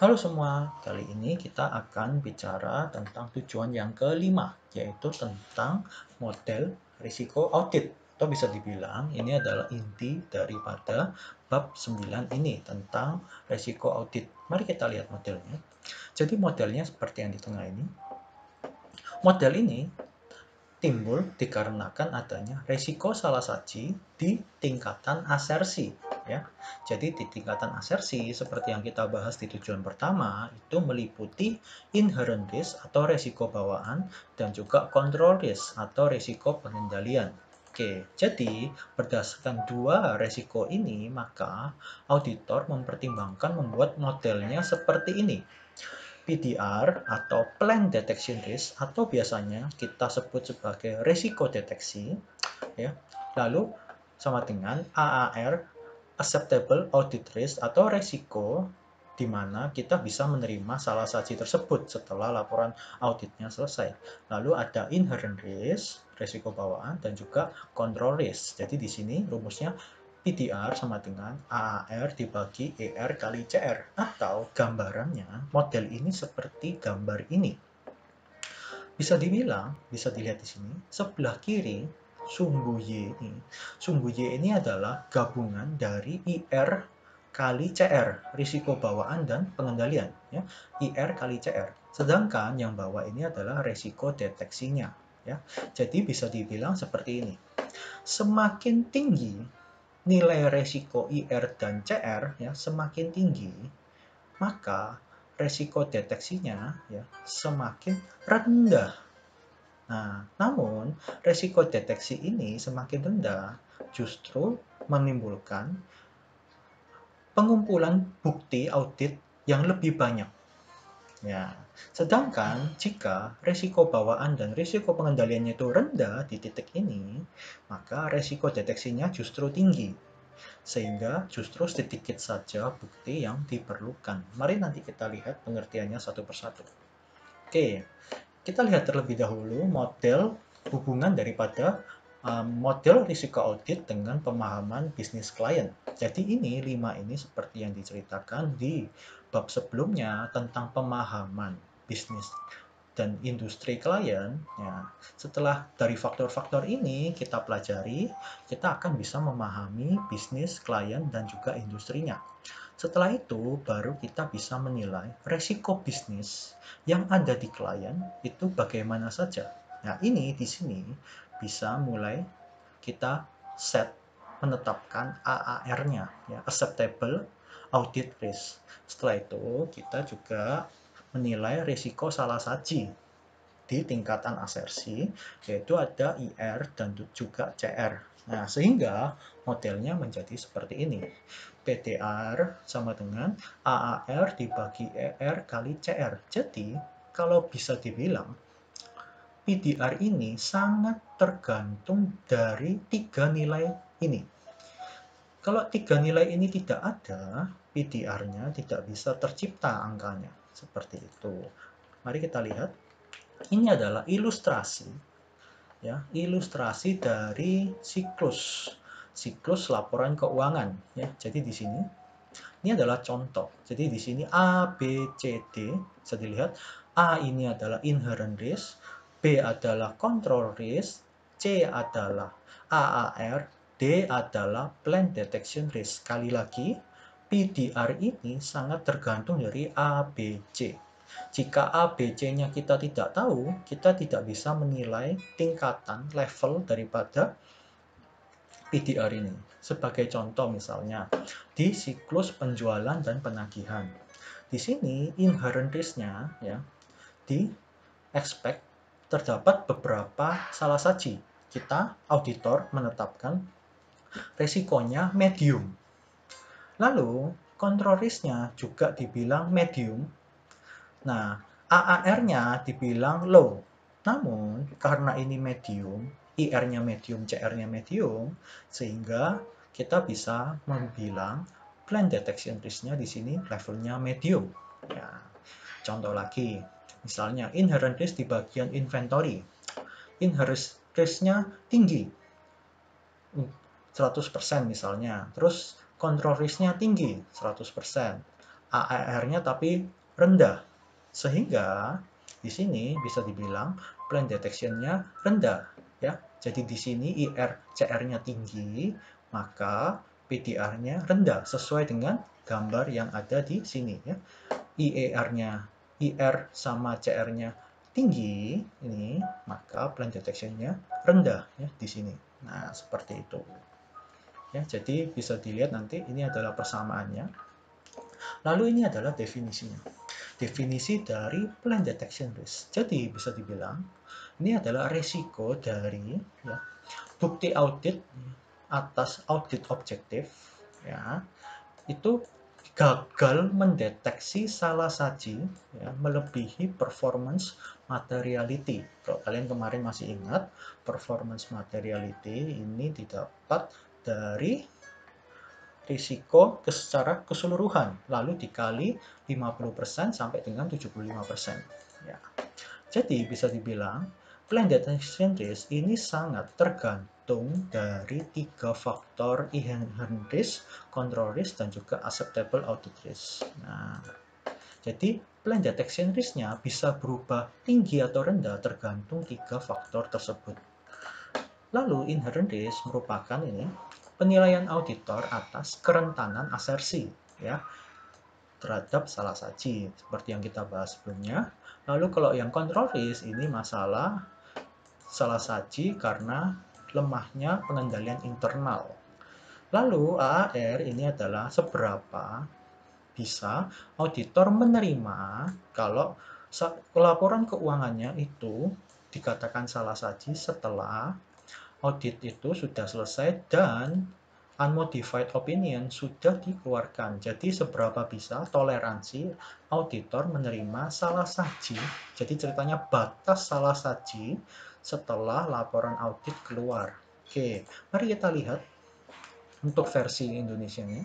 Halo semua, kali ini kita akan bicara tentang tujuan yang kelima, yaitu tentang model risiko audit. Atau bisa dibilang ini adalah inti daripada bab 9 ini tentang risiko audit. Mari kita lihat modelnya. Jadi modelnya seperti yang di tengah ini. Model ini timbul dikarenakan adanya resiko salah saji di tingkatan asersi. Ya. Jadi di tingkatan asersi, seperti yang kita bahas di tujuan pertama, itu meliputi inherent risk atau resiko bawaan dan juga control risk atau resiko pengendalian. Oke, jadi berdasarkan dua resiko ini, maka auditor mempertimbangkan membuat modelnya seperti ini. PDR atau Plan Detection Risk atau biasanya kita sebut sebagai risiko deteksi, ya. Lalu sama dengan AAR Acceptable Audit Risk atau risiko di mana kita bisa menerima salah saji tersebut setelah laporan auditnya selesai. Lalu ada inherent risk, risiko bawaan, dan juga control risk. Jadi di sini rumusnya PDR sama dengan AAR dibagi ER kali CR. Atau gambarannya, model ini seperti gambar ini. Bisa dibilang, bisa dilihat di sini, sebelah kiri sumbu Y ini. Sumbu Y ini adalah gabungan dari IR kali CR, risiko bawaan dan pengendalian. Ya. IR kali CR. Sedangkan yang bawah ini adalah risiko deteksinya. Ya. Jadi bisa dibilang seperti ini. Semakin tinggi nilai resiko IR dan CR ya semakin tinggi, maka resiko deteksinya ya semakin rendah. Nah, namun resiko deteksi ini semakin rendah justru menimbulkan pengumpulan bukti audit yang lebih banyak. Ya, sedangkan jika risiko bawaan dan risiko pengendaliannya itu rendah di titik ini, maka risiko deteksinya justru tinggi. Sehingga justru sedikit saja bukti yang diperlukan. Mari nanti kita lihat pengertiannya satu persatu. Oke, kita lihat terlebih dahulu model hubungan daripada model risiko audit dengan pemahaman bisnis klien. Jadi ini 5 ini seperti yang diceritakan di bab sebelumnya tentang pemahaman bisnis dan industri klien. Ya, setelah dari faktor-faktor ini kita pelajari, kita akan bisa memahami bisnis klien dan juga industrinya. Setelah itu, baru kita bisa menilai resiko bisnis yang ada di klien itu bagaimana saja. Nah, ini di sini bisa mulai kita set menetapkan AAR-nya, ya, Acceptable Audit Risk. Setelah itu, kita juga menilai risiko salah saji di tingkatan asersi, yaitu ada IR dan juga CR. Nah, sehingga modelnya menjadi seperti ini. PDR sama dengan AAR dibagi ER kali CR. Jadi, kalau bisa dibilang, PDR ini sangat tergantung dari tiga nilai ini. Kalau tiga nilai ini tidak ada, PDR-nya tidak bisa tercipta angkanya. Seperti itu. Mari kita lihat. Ini adalah ilustrasi, ya, ilustrasi dari siklus laporan keuangan. Ya. Jadi di sini, ini adalah contoh. Jadi di sini A, B, C, D. Bisa dilihat, A ini adalah inherent risk, B adalah control risk, C adalah AAR, D adalah plan detection risk. Sekali lagi, PDR ini sangat tergantung dari A, B, C. Jika A, B, C-nya kita tidak tahu, kita tidak bisa menilai tingkatan level daripada PDR ini. Sebagai contoh misalnya, di siklus penjualan dan penagihan. Di sini inherent risk-nya ya, di expect terdapat beberapa salah saji. Kita auditor menetapkan resikonya medium. Lalu control risk-nya juga dibilang medium. Nah, AAR-nya dibilang low. Namun, karena ini medium, IR-nya medium, CR-nya medium, sehingga kita bisa membilang plan detection risk-nya di sini levelnya medium. Ya, contoh lagi, misalnya inherent risk di bagian inventory. Inherent risk-nya tinggi, 100% misalnya. Terus control risk-nya tinggi, 100%. AER-nya tapi rendah. Sehingga di sini bisa dibilang plan detection-nya rendah ya. Jadi di sini CR-nya tinggi, maka PDR-nya rendah sesuai dengan gambar yang ada di sini ya. IR sama CR-nya tinggi ini, maka plan detection-nya rendah ya di sini. Nah, seperti itu. Ya, jadi bisa dilihat nanti ini adalah persamaannya. Lalu ini adalah definisinya. Definisi dari plan detection risk. Jadi bisa dibilang ini adalah resiko dari ya, bukti audit atas audit objektif ya, itu gagal mendeteksi salah saji ya, melebihi performance materiality. Kalau kalian kemarin masih ingat, performance materiality ini didapat dari risiko secara keseluruhan, lalu dikali 50% sampai dengan 75%. Ya. Jadi bisa dibilang plan detection risk ini sangat tergantung dari 3 faktor: inherent risk, control risk, dan juga acceptable audit risk. Nah, jadi plan detection risk-nya bisa berubah tinggi atau rendah tergantung 3 faktor tersebut. Lalu inherent risk merupakan ini penilaian auditor atas kerentanan asersi ya terhadap salah saji seperti yang kita bahas sebelumnya. Lalu kalau yang control risk ini masalah salah saji karena lemahnya pengendalian internal. Lalu AAR ini adalah seberapa bisa auditor menerima kalau laporan keuangannya itu dikatakan salah saji setelah audit itu sudah selesai dan unmodified opinion sudah dikeluarkan. Jadi seberapa bisa toleransi auditor menerima salah saji. Jadi ceritanya batas salah saji setelah laporan audit keluar. Oke, mari kita lihat untuk versi Indonesianya.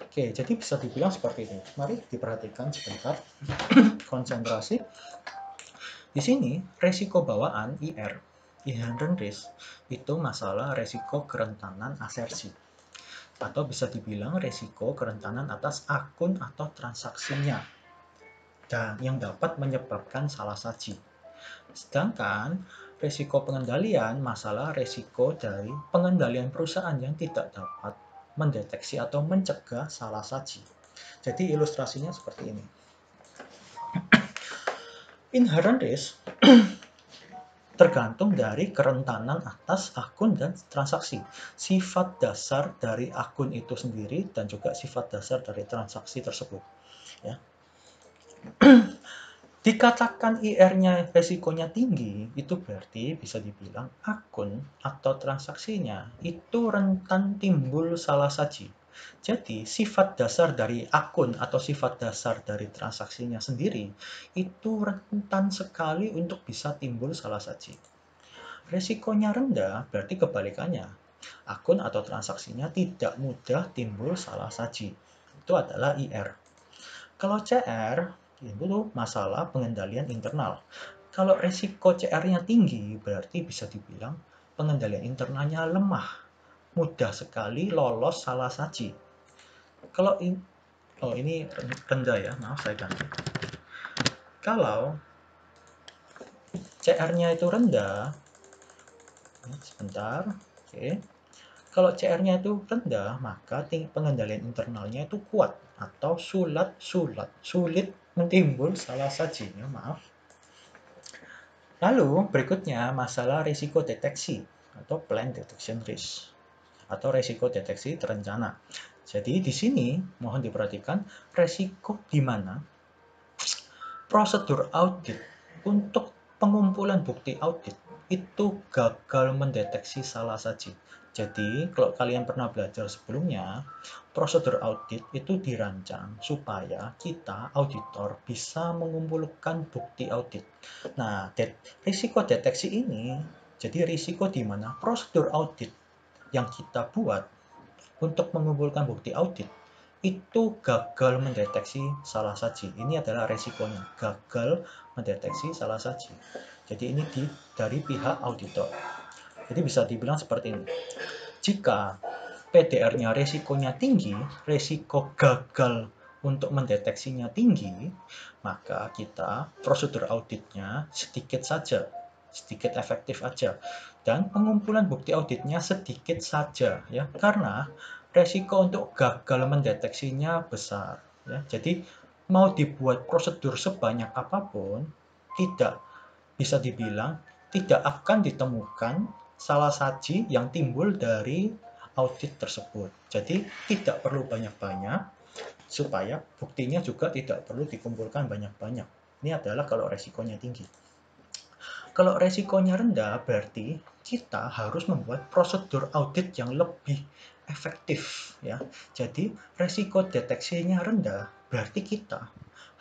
Oke, jadi bisa dibilang seperti ini. Mari diperhatikan sebentar. Konsentrasi. Di sini resiko bawaan IR, inherent risk, itu masalah resiko kerentanan asersi. Atau bisa dibilang resiko kerentanan atas akun atau transaksinya dan yang dapat menyebabkan salah saji. Sedangkan resiko pengendalian masalah resiko dari pengendalian perusahaan yang tidak dapat mendeteksi atau mencegah salah saji. Jadi ilustrasinya seperti ini. Inherent risk tergantung dari kerentanan atas akun dan transaksi. Sifat dasar dari akun itu sendiri dan juga sifat dasar dari transaksi tersebut. Ya. Dikatakan IR-nya resikonya tinggi, itu berarti bisa dibilang akun atau transaksinya itu rentan timbul salah saji. Jadi sifat dasar dari akun atau sifat dasar dari transaksinya sendiri itu rentan sekali untuk bisa timbul salah saji. Resikonya rendah berarti kebalikannya. Akun atau transaksinya tidak mudah timbul salah saji. Itu adalah IR. Kalau CR itu masalah pengendalian internal. Kalau resiko CR-nya tinggi berarti bisa dibilang pengendalian internalnya lemah. Mudah sekali lolos salah saji. Kalau ini rendah ya, maaf saya ganti. Kalau CR-nya itu rendah, sebentar, oke. Kalau CR-nya itu rendah, maka pengendalian internalnya itu kuat atau sulit mentimbul salah saji. Ya, maaf. Lalu berikutnya masalah risiko deteksi atau plan detection risk atau risiko deteksi terencana. Jadi di sini mohon diperhatikan risiko di mana prosedur audit untuk pengumpulan bukti audit itu gagal mendeteksi salah saji. Jadi kalau kalian pernah belajar sebelumnya, prosedur audit itu dirancang supaya kita auditor bisa mengumpulkan bukti audit. Nah, risiko deteksi ini jadi risiko di mana prosedur audit yang kita buat untuk mengumpulkan bukti audit itu gagal mendeteksi salah saji. Ini adalah resikonya, gagal mendeteksi salah saji. Jadi ini dari pihak auditor. Jadi bisa dibilang seperti ini. Jika PDR-nya resikonya tinggi, resiko gagal untuk mendeteksinya tinggi, maka kita prosedur auditnya sedikit saja, sedikit efektif aja, dan pengumpulan bukti auditnya sedikit saja, ya, karena resiko untuk gagal mendeteksinya besar, ya. Jadi mau dibuat prosedur sebanyak apapun, tidak bisa dibilang tidak akan ditemukan salah saji yang timbul dari audit tersebut. Jadi tidak perlu banyak-banyak, supaya buktinya juga tidak perlu dikumpulkan banyak-banyak. Ini adalah kalau resikonya tinggi. Kalau resikonya rendah, berarti kita harus membuat prosedur audit yang lebih efektif, ya. Jadi resiko deteksinya rendah, berarti kita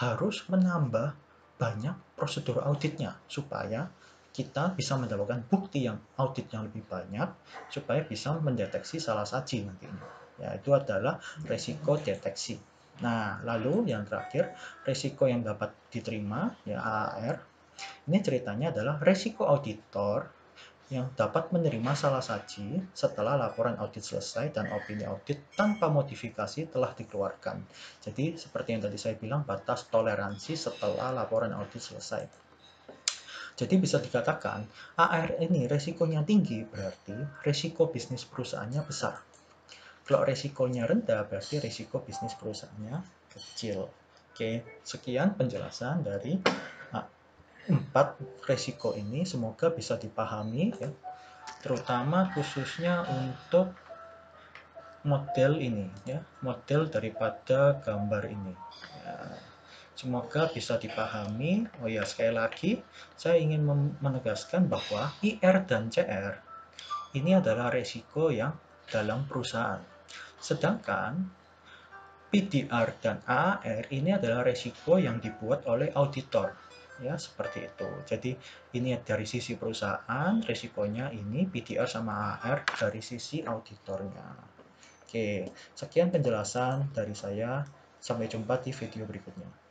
harus menambah banyak prosedur auditnya supaya kita bisa mendapatkan bukti yang audit yang lebih banyak supaya bisa mendeteksi salah saji nantinya. Ya, itu adalah resiko deteksi. Nah, lalu yang terakhir, resiko yang dapat diterima, ya, AAR. Ini ceritanya adalah resiko auditor yang dapat menerima salah saji setelah laporan audit selesai dan opini audit tanpa modifikasi telah dikeluarkan. Jadi seperti yang tadi saya bilang, batas toleransi setelah laporan audit selesai. Jadi bisa dikatakan AR ini resikonya tinggi, berarti resiko bisnis perusahaannya besar. Kalau resikonya rendah, berarti resiko bisnis perusahaannya kecil. Oke, sekian penjelasan dari 4 resiko ini. Semoga bisa dipahami, ya, terutama khususnya untuk model ini, ya, model daripada gambar ini. Ya, semoga bisa dipahami. Oh ya, sekali lagi saya ingin menegaskan bahwa IR dan CR ini adalah resiko yang dalam perusahaan. Sedangkan PDR dan AAR ini adalah resiko yang dibuat oleh auditor. Ya, seperti itu. Jadi ini dari sisi perusahaan, resikonya ini PDR sama AAR dari sisi auditornya. Oke, sekian penjelasan dari saya. Sampai jumpa di video berikutnya.